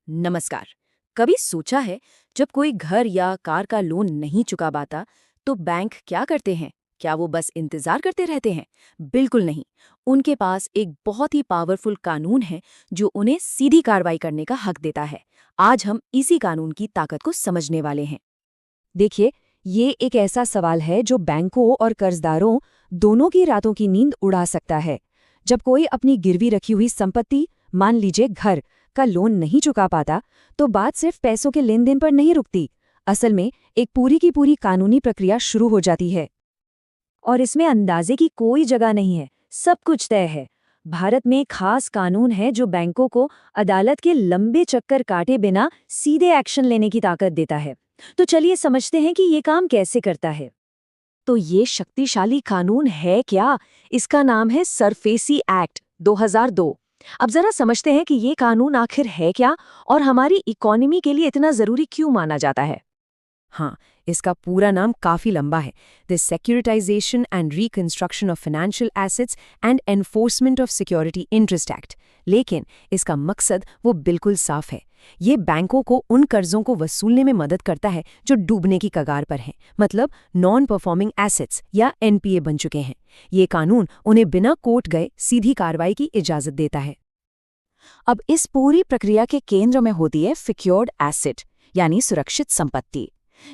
नमस्कार। कभी सोचा है जब कोई घर या कार का लोन नहीं चुका पाता तो बैंक क्या करते हैं? क्या वो बस इंतजार करते रहते हैं? बिल्कुल नहीं। उनके पास एक बहुत ही पावरफुल कानून है जो उन्हें सीधी कार्रवाई करने का हक देता है। आज हम इसी कानून की ताकत को समझने वाले हैं। देखिए, ये एक ऐसा सवाल है जो बैंकों और कर्जदारों दोनों की रातों की नींद उड़ा सकता है। जब कोई अपनी गिरवी रखी हुई संपत्ति, मान लीजिए घर, का लोन नहीं चुका पाता, तो बात सिर्फ पैसों के लेन देन पर नहीं रुकती। असल में एक पूरी की पूरी कानूनी प्रक्रिया शुरू हो जाती है। और इसमें अंदाजे की कोई जगह नहीं है, सब कुछ तय है। भारत में खास कानून है जो बैंकों को अदालत के लंबे चक्कर काटे बिना सीधे एक्शन लेने की ताकत देता है। तो चलिए समझते हैं कि ये काम कैसे करता है। तो ये शक्तिशाली कानून है क्या? इसका नाम है सरफेसी एक्ट 2002। अब जरा समझते हैं कि ये कानून आखिर है क्या और हमारी इकोनॉमी के लिए इतना जरूरी क्यों माना जाता है। हाँ, इसका पूरा नाम काफी लंबा है। The securitisation and reconstruction of financial assets and enforcement of security interest act. लेकिन इसका मकसद वो बिल्कुल साफ है। ये बैंकों को उन कर्जों को वसूलने में मदद करता है जो डूबने की कगार पर हैं, मतलब नॉन परफॉर्मिंग एसेट्स या एनपीए बन चुके हैं। ये कानून उन्हें बिना कोर्ट गए सीधी कार्रवाई की इजाजत देता है। अब इस पूरी प्रक्रिया के केंद्र में होती है सिक्योर्ड एसेट, यानी सुरक्षित संपत्ति।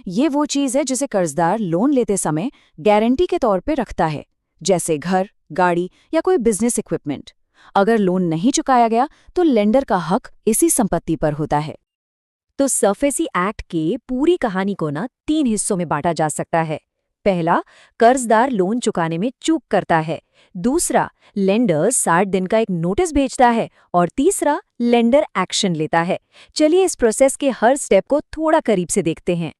ये वो चीज है जिसे कर्जदार लोन लेते समय गारंटी के तौर पे रखता है, जैसे घर, गाड़ी या कोई बिजनेस इक्विपमेंट। अगर लोन नहीं चुकाया गया तो लेंडर का हक इसी संपत्ति पर होता है। तो सरफेसी एक्ट की पूरी कहानी को 3 हिस्सों में बांटा जा सकता है। पहला, कर्जदार लोन चुकाने में चूक करता है। दूसरा, लेंडर 60 दिन का एक नोटिस भेजता है। और तीसरा, लेंडर एक्शन लेता है। चलिए इस प्रोसेस के हर स्टेप को थोड़ा करीब से देखते हैं।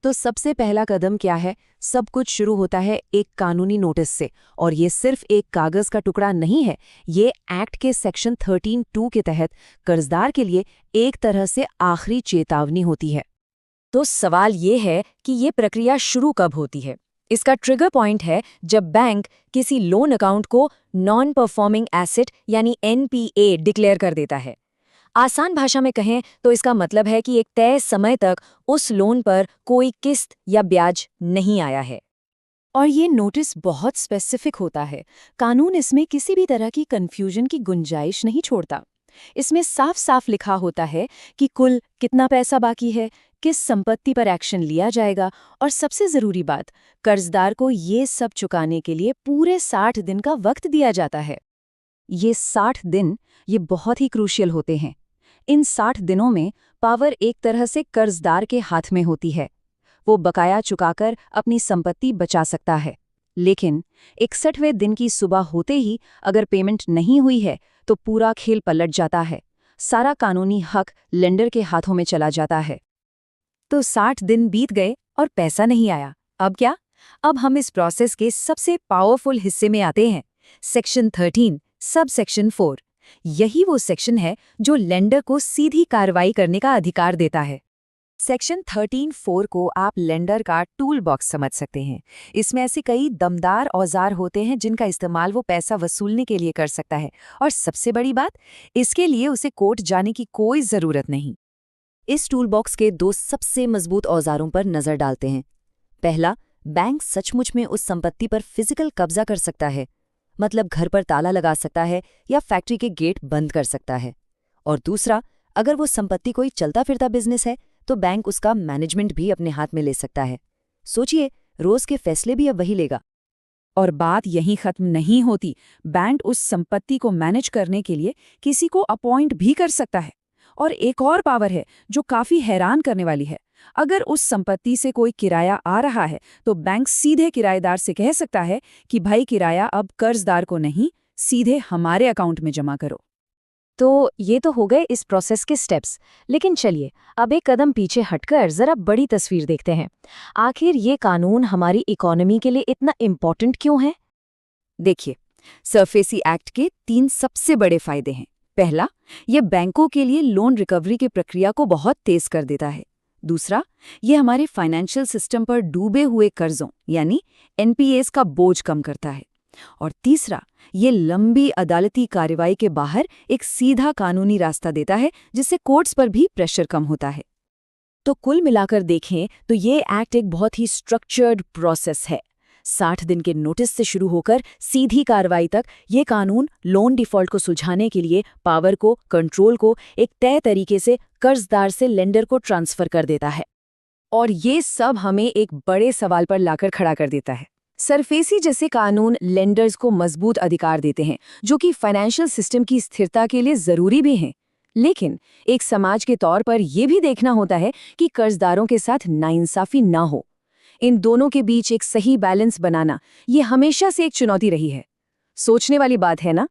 तो सबसे पहला कदम क्या है? सब कुछ शुरू होता है एक कानूनी नोटिस से। और ये सिर्फ एक कागज का टुकड़ा नहीं है, ये एक्ट के सेक्शन 13(2) के तहत कर्जदार के लिए एक तरह से आखिरी चेतावनी होती है। तो सवाल ये है कि ये प्रक्रिया शुरू कब होती है? इसका ट्रिगर पॉइंट है जब बैंक किसी लोन अकाउंट को नॉन परफॉर्मिंग एसेट यानी एनपीए डिक्लेयर कर देता है। आसान भाषा में कहें तो इसका मतलब है कि एक तय समय तक उस लोन पर कोई किस्त या ब्याज नहीं आया है। और ये नोटिस बहुत स्पेसिफिक होता है। कानून इसमें किसी भी तरह की कंफ्यूजन की गुंजाइश नहीं छोड़ता। इसमें साफ साफ लिखा होता है कि कुल कितना पैसा बाकी है, किस संपत्ति पर एक्शन लिया जाएगा और सबसे जरूरी बात, कर्जदार को ये सब चुकाने के लिए पूरे 60 दिन का वक्त दिया जाता है। ये 60 दिन ये बहुत ही क्रूशियल होते हैं। इन 60 दिनों में पावर एक तरह से कर्जदार के हाथ में होती है। वो बकाया चुकाकर अपनी संपत्ति बचा सकता है। लेकिन 61वें दिन की सुबह होते ही अगर पेमेंट नहीं हुई है तो पूरा खेल पलट जाता है। सारा कानूनी हक लेंडर के हाथों में चला जाता है। तो 60 दिन बीत गए और पैसा नहीं आया। अब क्या? अब हम इस प्रोसेस के सबसे पावरफुल हिस्से में आते हैं, सेक्शन 13 सब सेक्शन 4। यही वो सेक्शन है जो लेंडर को सीधी कार्रवाई करने का अधिकार देता है। सेक्शन 13(4) को आप लेंडर का टूल बॉक्स समझ सकते हैं। इसमें ऐसे कई दमदार औजार होते हैं जिनका इस्तेमाल वो पैसा वसूलने के लिए कर सकता है। और सबसे बड़ी बात, इसके लिए उसे कोर्ट जाने की कोई जरूरत नहीं। इस टूल बॉक्स के 2 सबसे मजबूत औजारों पर नजर डालते हैं। पहला, बैंक सचमुच में उस संपत्ति पर फिजिकल कब्जा कर सकता है, मतलब घर पर ताला लगा सकता है या फैक्ट्री के गेट बंद कर सकता है। और दूसरा, अगर वो संपत्ति कोई चलता फिरता बिजनेस है तो बैंक उसका मैनेजमेंट भी अपने हाथ में ले सकता है। सोचिए, रोज के फैसले भी अब वही लेगा। और बात यहीं खत्म नहीं होती। बैंक उस संपत्ति को मैनेज करने के लिए किसी को अपॉइंट भी कर सकता है। और एक और पावर है जो काफी हैरान करने वाली है। अगर उस संपत्ति से कोई किराया आ रहा है तो बैंक सीधे किराएदार से कह सकता है कि भाई किराया अब कर्जदार को नहीं, सीधे हमारे अकाउंट में जमा करो। तो ये तो हो गए इस प्रोसेस के स्टेप्स। लेकिन चलिए अब एक कदम पीछे हटकर जरा बड़ी तस्वीर देखते हैं। आखिर ये कानून हमारी इकोनॉमी के लिए इतना इम्पोर्टेंट क्यों है? देखिए, सरफेसी एक्ट के 3 सबसे बड़े फायदे हैं। पहला, ये बैंकों के लिए लोन रिकवरी की प्रक्रिया को बहुत तेज कर देता है। दूसरा, ये हमारे फाइनेंशियल सिस्टम पर डूबे हुए कर्जों यानी एनपीएस का बोझ कम करता है। और तीसरा, ये लंबी अदालती कार्रवाई के बाहर एक सीधा कानूनी रास्ता देता है, जिससे कोर्ट्स पर भी प्रेशर कम होता है। तो कुल मिलाकर देखें तो ये एक्ट एक बहुत ही स्ट्रक्चर्ड प्रोसेस है। 60 दिन के नोटिस से शुरू होकर सीधी कार्रवाई तक ये कानून लोन डिफ़ॉल्ट को सुलझाने के लिए पावर को, कंट्रोल को एक तय तरीके से कर्जदार से लेंडर को ट्रांसफर कर देता है। और ये सब हमें एक बड़े सवाल पर लाकर खड़ा कर देता है। सरफेसी जैसे कानून लेंडर्स को मजबूत अधिकार देते हैं, जो कि फाइनेंशियल सिस्टम की स्थिरता के लिए ज़रूरी भी हैं। लेकिन एक समाज के तौर पर यह भी देखना होता है कि कर्जदारों के साथ नाइंसाफी ना हो। इन दोनों के बीच एक सही बैलेंस बनाना ये हमेशा से एक चुनौती रही है। सोचने वाली बात है ना?